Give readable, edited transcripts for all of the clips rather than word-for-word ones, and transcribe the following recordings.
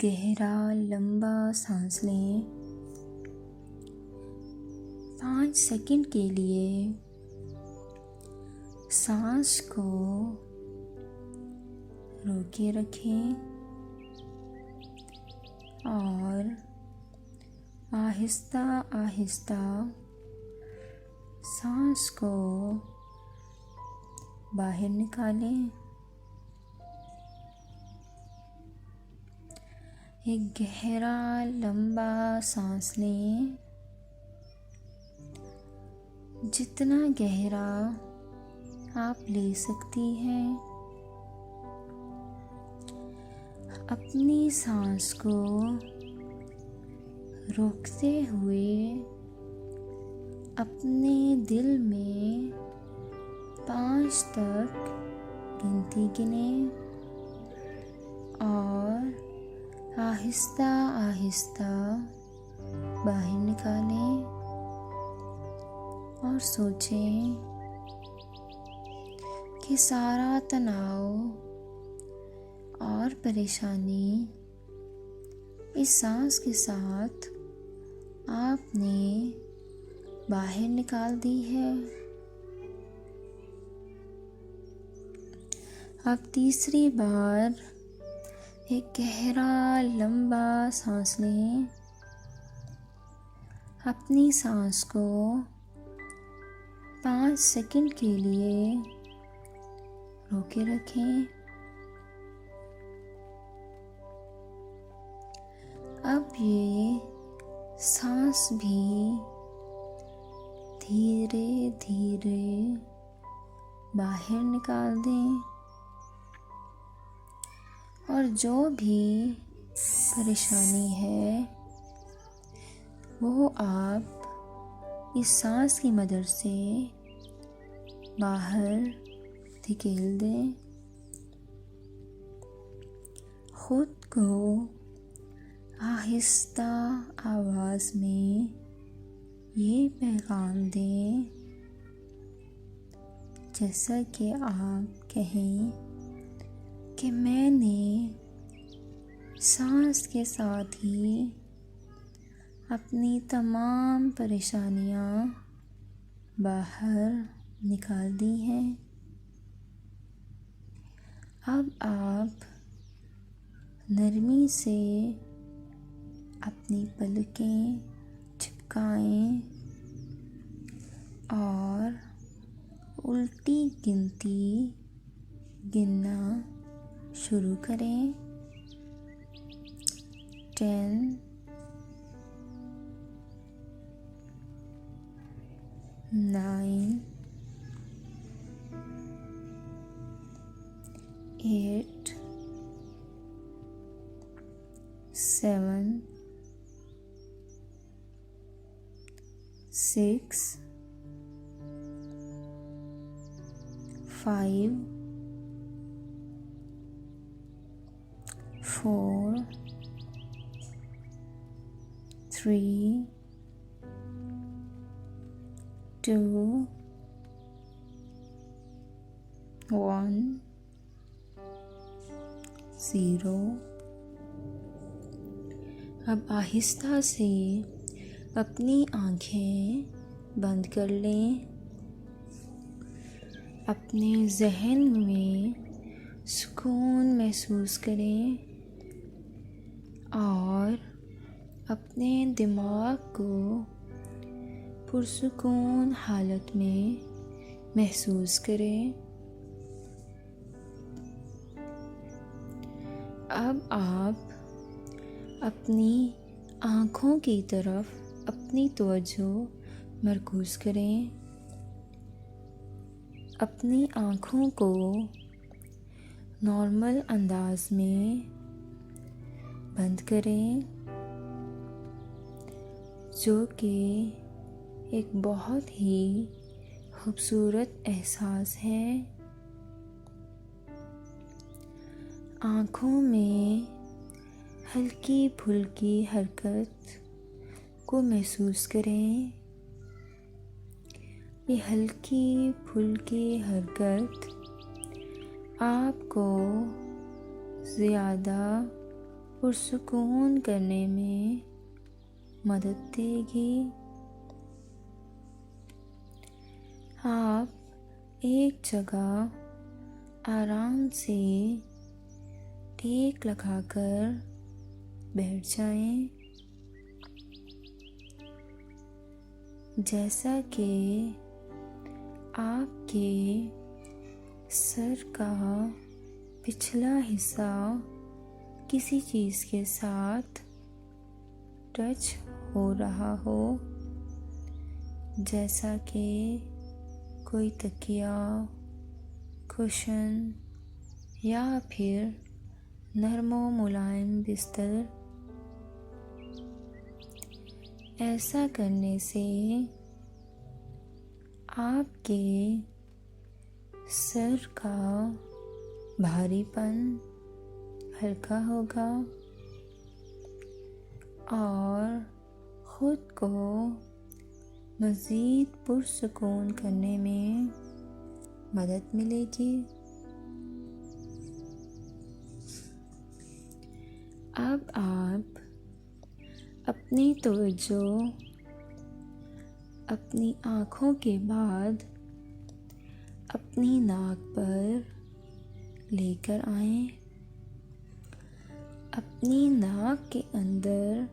गहरा लंबा सांस लें। 5 सेकंड के लिए सांस को रोके रखें और आहिस्ता आहिस्ता सांस को बाहर निकालें। एक गहरा लंबा सांस लें, जितना गहरा आप ले सकती हैं। अपनी सांस को रोकते हुए अपने दिल में 5 तक गिनती गिनें और आहिस्ता आहिस्ता बाहर निकालें और सोचें कि सारा तनाव और परेशानी इस सांस के साथ आपने बाहर निकाल दी है। अब तीसरी बार एक गहरा लंबा सांस लें। अपनी सांस को 5 सेकंड के लिए रोके रखें। अब ये सांस भी धीरे धीरे बाहर निकाल दें और जो भी परेशानी है वो आप इस सांस की मदद से बाहर धकेल दें। खुद को आहिस्ता आवाज़ में ये पैगाम दें, जैसा कि आप कहें कि मैंने सांस के साथ ही अपनी तमाम परेशानियां बाहर निकाल दी हैं। अब आप नरमी से अपनी पलकें झपकाएं और उल्टी गिनती गिनना शुरू करें। 10 9 8 7 6 5 4 3 2 1 0। अब आहिस्ता से अपनी आँखें बंद कर लें। अपने ज़हन में सुकून महसूस करें और अपने दिमाग को पुरसुकून हालत में महसूस करें। अब आप अपनी आँखों की तरफ अपनी तवज्जो मरकूज़ करें। अपनी आँखों को नॉर्मल अंदाज में बंद करें, जो कि एक बहुत ही खूबसूरत एहसास है। आँखों में हल्की फुल्की हरकत को महसूस करें। ये हल्की फुल्की हरकत आपको ज़्यादा पुरसुकून करने में मदद देगी। आप एक जगह आराम से टेक लगाकर बैठ जाएं। जैसा कि आपके सर का पिछला हिस्सा किसी चीज़ के साथ टच हो रहा हो, जैसा कि कोई तकिया, कुशन या फिर नरम व मुलायम बिस्तर। ऐसा करने से आपके सर का भारीपन हल्का होगा और खुद को मज़ीद पुरसुकून करने में मदद मिलेगी। अब आप अपनी तवज्जो अपनी आँखों के बाद अपनी नाक पर लेकर आएं। अपनी नाक के अंदर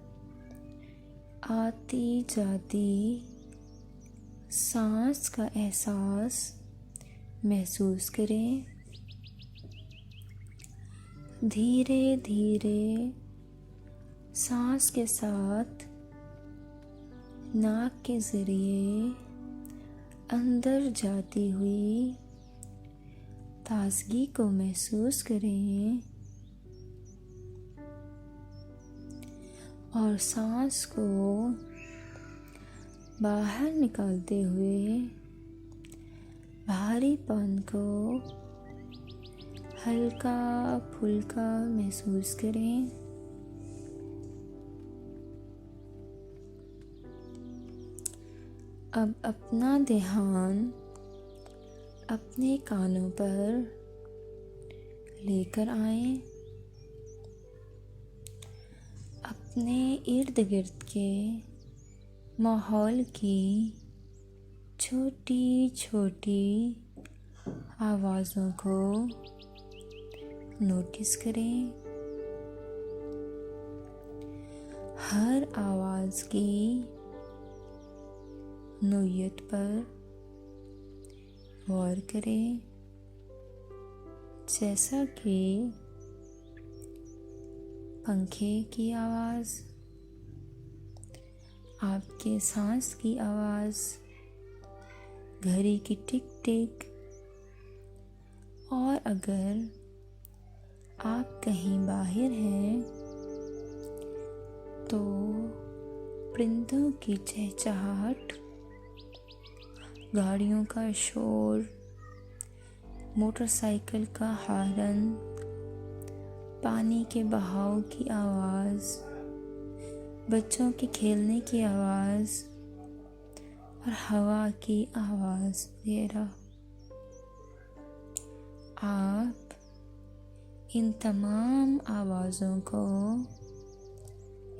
आती जाती सांस का एहसास महसूस करें। धीरे धीरे सांस के साथ नाक के ज़रिए अंदर जाती हुई ताज़गी को महसूस करें और सांस को बाहर निकालते हुए भारीपन को हल्का फुल्का महसूस करें। अब अपना ध्यान अपने कानों पर लेकर आएं। अपने इर्द गिर्द के माहौल की छोटी छोटी आवाज़ों को नोटिस करें। हर आवाज़ की नोयत पर गौर करें, जैसा कि पंखे की आवाज़, आपके सांस की आवाज़, घड़ी की टिक टिक, और अगर आप कहीं बाहर हैं तो परिंदों की चहचहाहट, गाड़ियों का शोर, मोटरसाइकिल का हॉर्न, पानी के बहाव की आवाज़, बच्चों के खेलने की आवाज़ और हवा की आवाज़ वगैरह। आप इन तमाम आवाज़ों को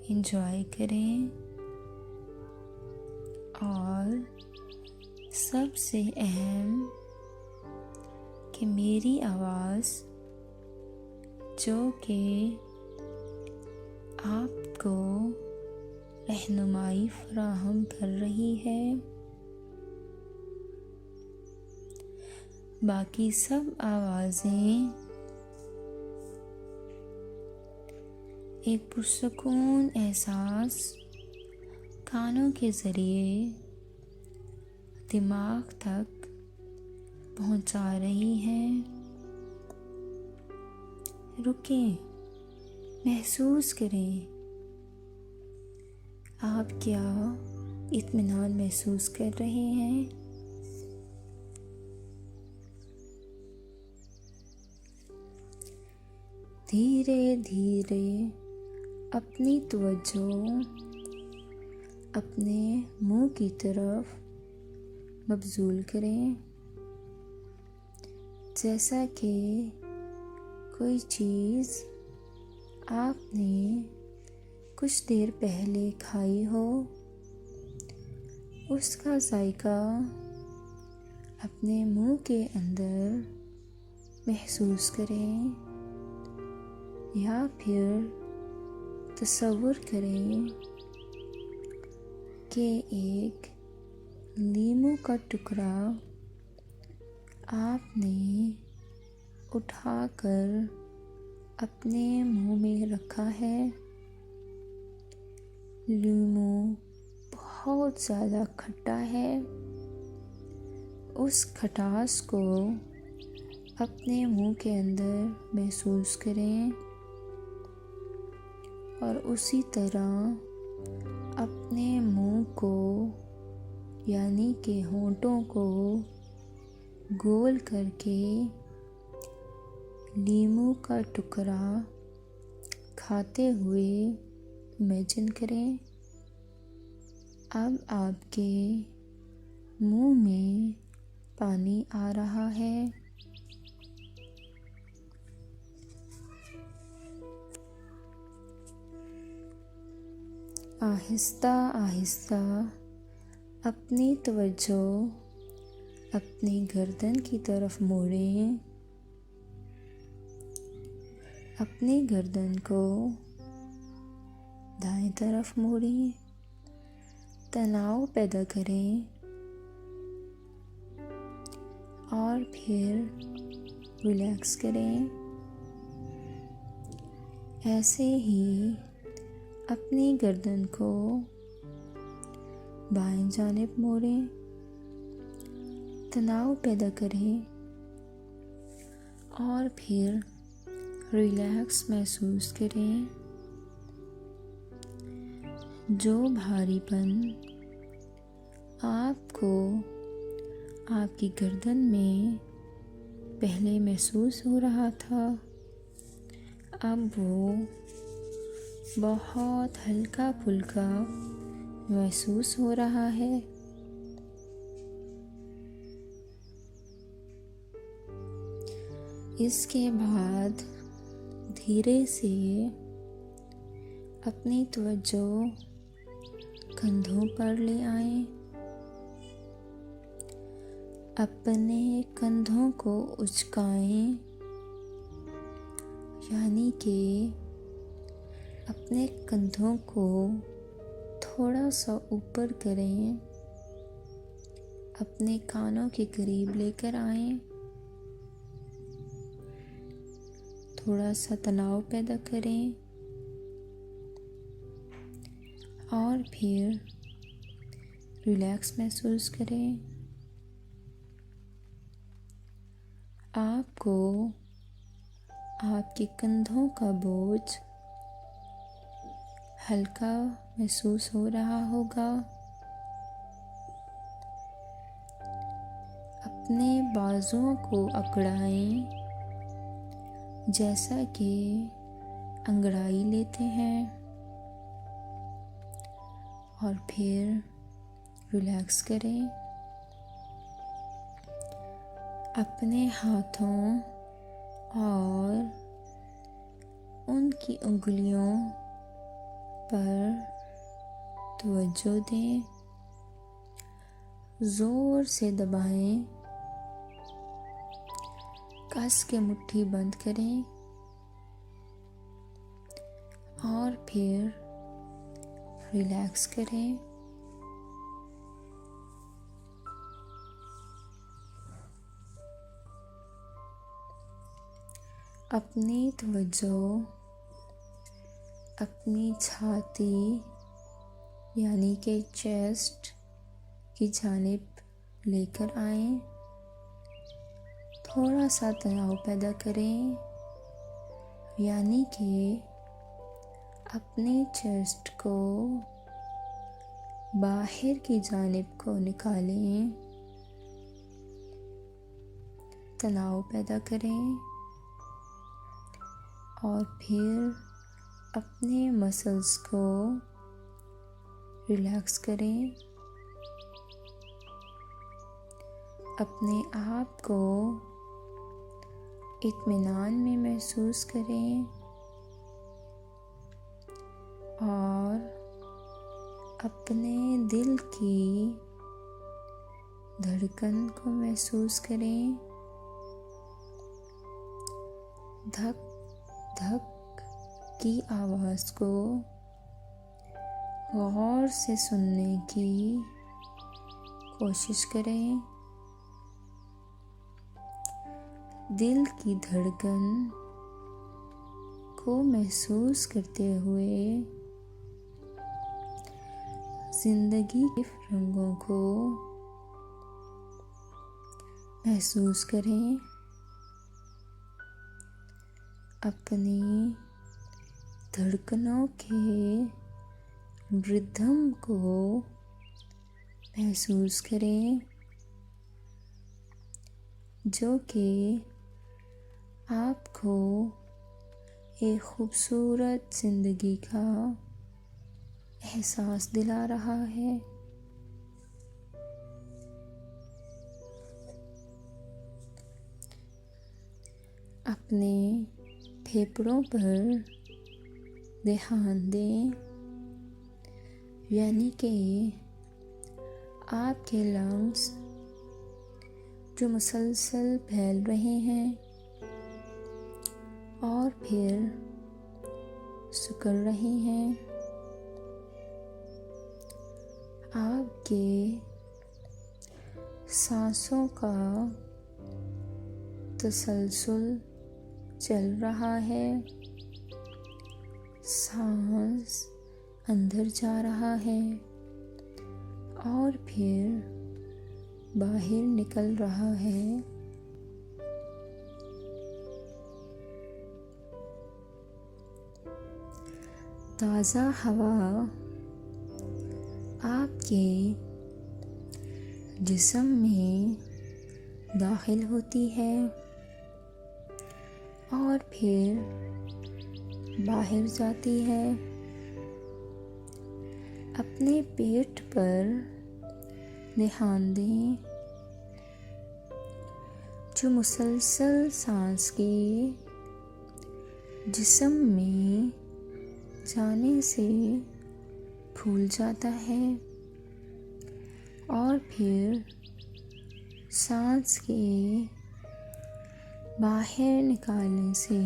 एंजॉय करें और सबसे अहम कि मेरी आवाज़ जो कि आपको रहनुमाई फराहम कर रही है, बाकी सब आवाज़ें एक पुरसुकून एहसास कानों के ज़रिए दिमाग तक पहुंचा रही हैं। रुकें, महसूस करें आप क्या इत्मीनान महसूस कर रहे हैं। धीरे धीरे अपनी तवज्जो अपने मुंह की तरफ मबजूल करें, जैसा कि कोई चीज़ आपने कुछ देर पहले खाई हो, उसका जायका अपने मुंह के अंदर महसूस करें, या फिर तसव्वुर करें कि एक नींबू का टुकड़ा आपने उठाकर अपने मुंह में रखा है। नींबू बहुत ज़्यादा खट्टा है। उस खटास को अपने मुंह के अंदर महसूस करें और उसी तरह अपने मुंह को यानी कि होंठों को गोल करके नींबू का टुकड़ा खाते हुए इमेजिन करें। अब आपके मुंह में पानी आ रहा है। आहिस्ता आहिस्ता अपनी तवज्जो अपनी गर्दन की तरफ मोड़ें। अपनी गर्दन को दाएं तरफ मोड़ें, तनाव पैदा करें और फिर रिलैक्स करें। ऐसे ही अपनी गर्दन को बाएं जानिब मोड़ें, तनाव पैदा करें और फिर रिलैक्स महसूस करें। जो भारीपन आपको आपकी गर्दन में पहले महसूस हो रहा था, अब वो बहुत हल्का फुल्का महसूस हो रहा है। इसके बाद धीरे से अपनी तवज्जो कंधों पर ले आएं। अपने कंधों को उचकाएं, यानी कि अपने कंधों को थोड़ा सा ऊपर करें, अपने कानों के करीब लेकर आएं, थोड़ा सा तनाव पैदा करें और फिर रिलैक्स महसूस करें। आपको आपके कंधों का बोझ हल्का महसूस हो रहा होगा। अपने बाजुओं को अकड़ाएं, जैसा कि अंगड़ाई लेते हैं और फिर रिलैक्स करें। अपने हाथों और उनकी उंगलियों पर तवज्जो दें, जोर से दबाएं, कस के मुट्ठी बंद करें और फिर रिलैक्स करें। अपनी तवज्जो अपनी छाती यानी कि चेस्ट की जानिब लेकर आएं। थोड़ा सा तनाव पैदा करें, यानी कि अपनी चेस्ट को बाहर की जानिब को निकालें, तनाव पैदा करें और फिर अपने मसल्स को रिलैक्स करें। अपने आप को इत्मीनान में महसूस करें अपने दिल की धड़कन को महसूस करें। धक धक की आवाज़ को गौर से सुनने की कोशिश करें। दिल की धड़कन को महसूस करते हुए जिंदगी के रंगों को महसूस करें। अपनी धड़कनों के रिदम को महसूस करें, जो कि आपको एक खूबसूरत ज़िंदगी का एहसास दिला रहा है। अपने फेफड़ों पर ध्यान दें, यानी कि आपके लंग्स जो मुसलसल फैल रहे हैं और फिर सिकुड़ रहे हैं। आपके सांसों का तसलसल चल रहा है। सांस अंदर जा रहा है और फिर बाहर निकल रहा है। ताज़ा हवा आपके जिस्म में दाखिल होती है और फिर बाहर जाती है। अपने पेट पर ध्यान दें, जो मुसलसल सांस के जिस्म में जाने से फूल जाता है और फिर सांस के बाहर निकालने से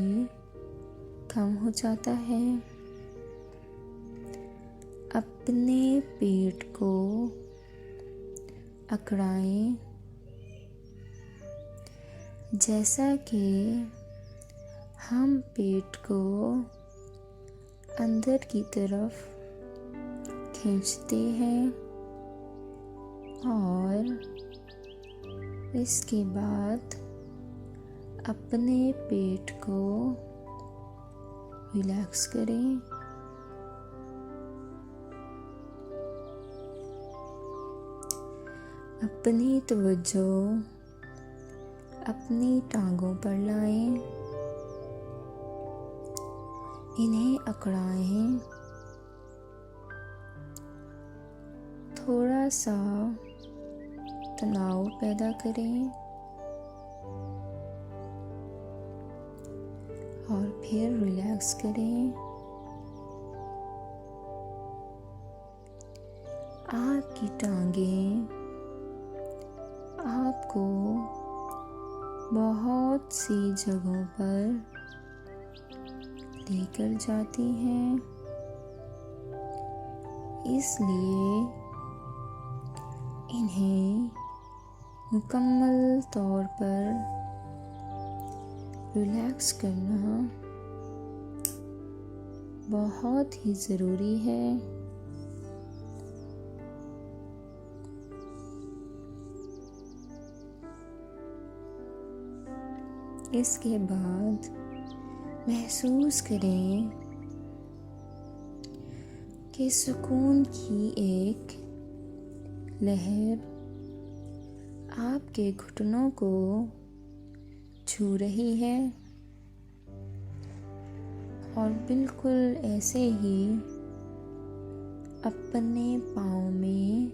कम हो जाता है। अपने पेट को अकड़ाएं, जैसा कि हम पेट को अंदर की तरफ खींचते हैं और इसके बाद अपने पेट को रिलैक्स करें। अपनी तवज्जो अपनी टांगों पर लाएं, इन्हें अकड़ाएं। थोड़ा सा तनाव पैदा करें और फिर रिलैक्स करें। आपकी टांगें आपको बहुत सी जगहों पर लेकर जाती हैं, इसलिए इन्हें मुकम्मल तौर पर रिलैक्स करना बहुत ही ज़रूरी है। इसके बाद महसूस करें कि सुकून की एक लहर आपके घुटनों को छू रही है और बिल्कुल ऐसे ही अपने पाँव में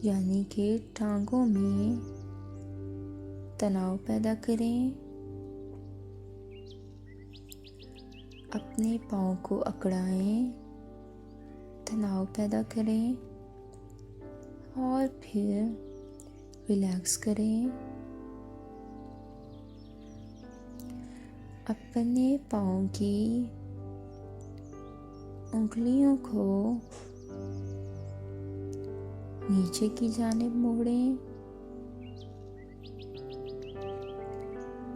यानी कि टांगों में तनाव पैदा करें। अपने पाँव को अकड़ाएं तनाव पैदा करें और फिर रिलैक्स करें। अपने पाँव की उंगलियों को नीचे की जानिब मोड़ें,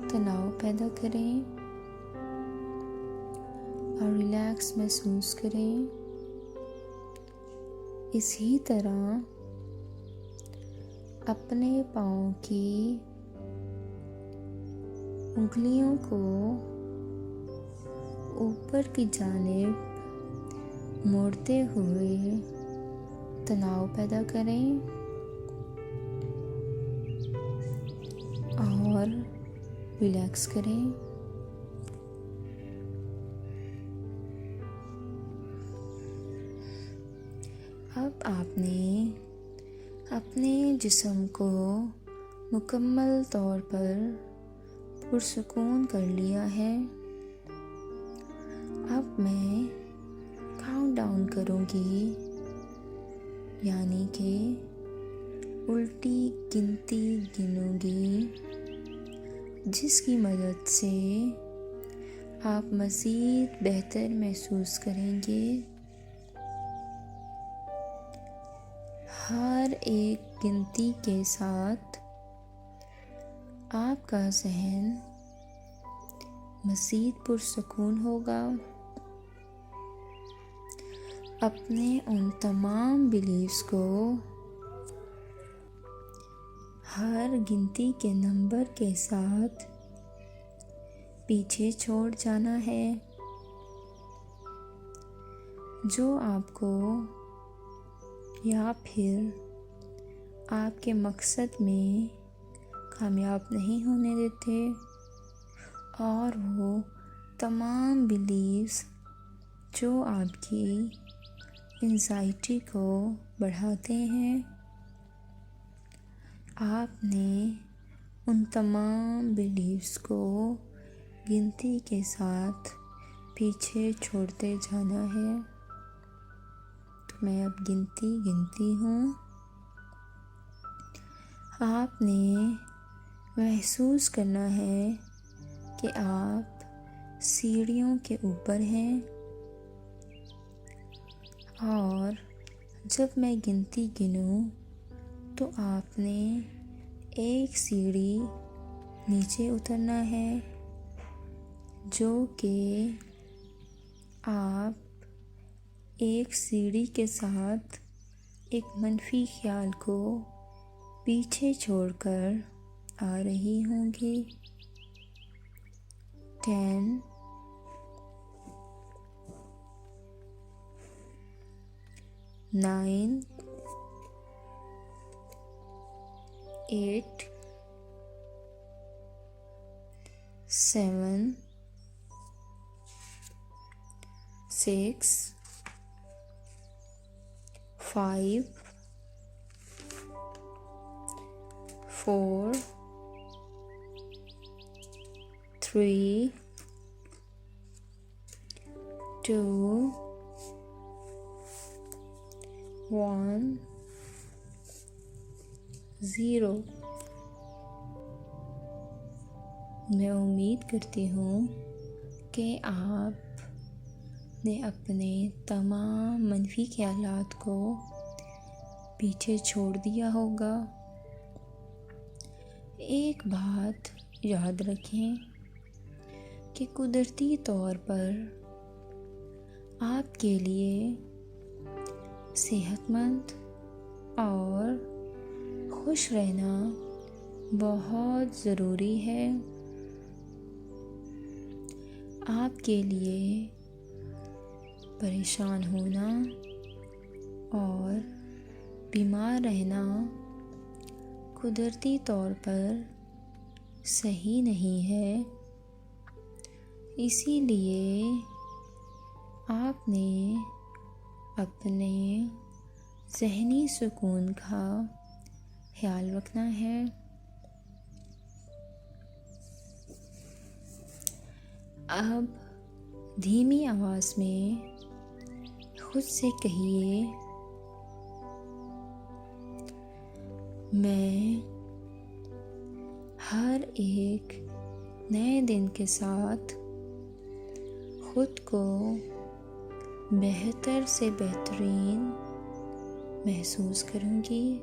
तनाव पैदा करें और रिलैक्स महसूस करें। इसी तरह अपने पाँव की उंगलियों को ऊपर की जानिब मोड़ते हुए तनाव पैदा करें और रिलैक्स करें। अब आपने अपने जिस्म को मुकम्मल तौर पर पुरसुकून कर लिया है। अब मैं काउंट डाउन करूँगी, यानी कि उल्टी गिनती गिनूँगी, जिसकी मदद से आप मज़ीद बेहतर महसूस करेंगे। हर एक गिनती के साथ आपका ज़हन मज़ीद पुरसुकून होगा। अपने उन तमाम बिलीव्स को हर गिनती के नंबर के साथ पीछे छोड़ जाना है, जो आपको या फिर आपके मकसद में कामयाब नहीं होने देते, और वो तमाम बिलीव्स जो आपकी एंजाइटी को बढ़ाते हैं। आपने उन तमाम बिलीव्स को गिनती के साथ पीछे छोड़ते जाना है। तो मैं अब गिनती गिनती हूँ। आपने महसूस करना है कि आप सीढ़ियों के ऊपर हैं, और जब मैं गिनती गिनूं तो आपने एक सीढ़ी नीचे उतरना है, जो कि आप एक सीढ़ी के साथ एक मनफी ख्याल को पीछे छोड़कर आ रही होंगी। 10 9 8 7 6 5 4 3 2 1 0। मैं उम्मीद करती हूँ कि आपने अपने तमाम मनफी ख्यालात को पीछे छोड़ दिया होगा। एक बात याद रखें कि कुदरती तौर पर आपके लिए सेहतमंद और खुश रहना बहुत ज़रूरी है। आपके लिए परेशान होना और बीमार रहना कुदरती तौर पर सही नहीं है। इसीलिए आपने अपने ज़हनी सुकून का ख्याल रखना है। अब धीमी आवाज़ में खुद से कहिए, मैं हर एक नए दिन के साथ खुद को बेहतर से बेहतरीन महसूस करूंगी।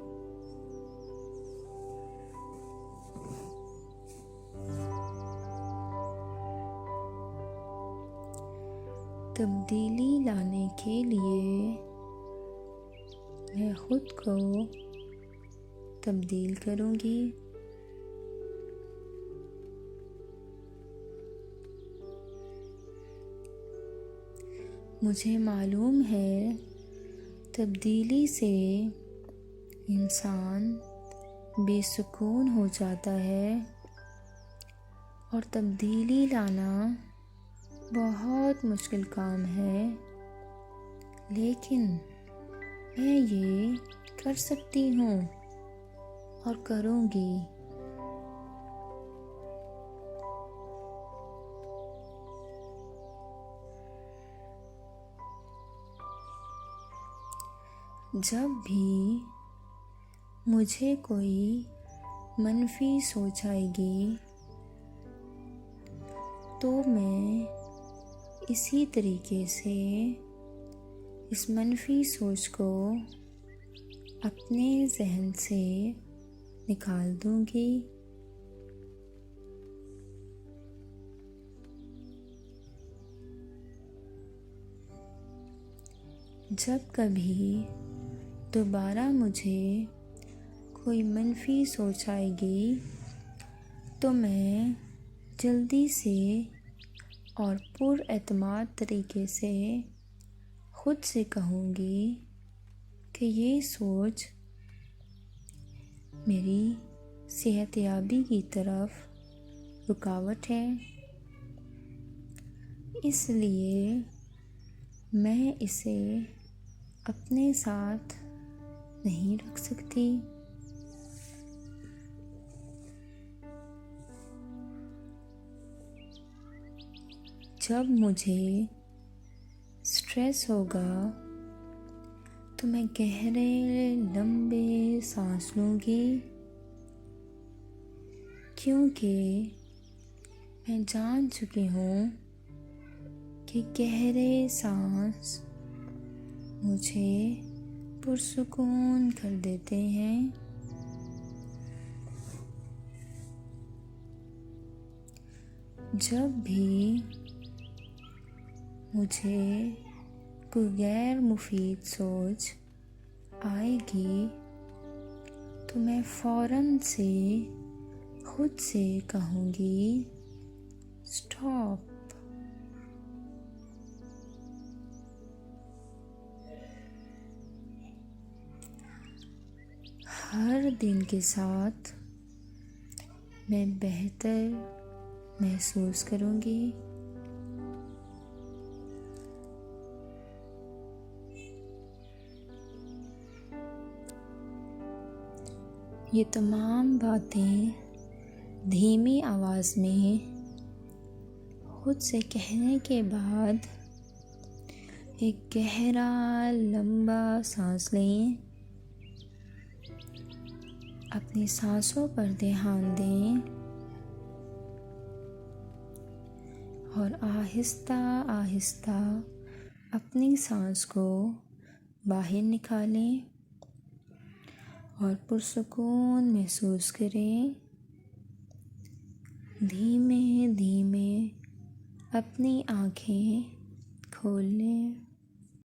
तब्दीली लाने के लिए मैं खुद को तब्दील करूंगी। मुझे मालूम है तब्दीली से इंसान बेसुकून हो जाता है और तब्दीली लाना बहुत मुश्किल काम है, लेकिन मैं ये कर सकती हूँ और करूँगी। जब भी मुझे कोई मनफी सोच आएगी तो मैं इसी तरीके से इस मनफी सोच को अपने जहन से निकाल दूंगी। जब कभी दोबारा मुझे कोई मनफी सोच आएगी तो मैं जल्दी से और पुरएतमाद तरीके से खुद से कहूँगी कि ये सोच मेरी सेहतयाबी की तरफ रुकावट है, इसलिए मैं इसे अपने साथ नहीं रख सकती। जब मुझे स्ट्रेस होगा तो मैं गहरे लंबे सांस लूँगी, क्योंकि मैं जान चुकी हूँ कि गहरे सांस मुझे पुरसुकून कर देते हैं। जब भी मुझे कोई गैर मुफीद सोच आएगी तो मैं फ़ौरन से खुद से कहूँगी, स्टॉप। हर दिन के साथ मैं बेहतर महसूस करूँगी। ये तमाम बातें धीमी आवाज़ में खुद से कहने के बाद एक गहरा लंबा सांस लें। अपनी सांसों पर ध्यान दें और आहिस्ता आहिस्ता अपनी सांस को बाहर निकालें और पुरसुकून महसूस करें। धीमे धीमे अपनी आँखें खोल लें।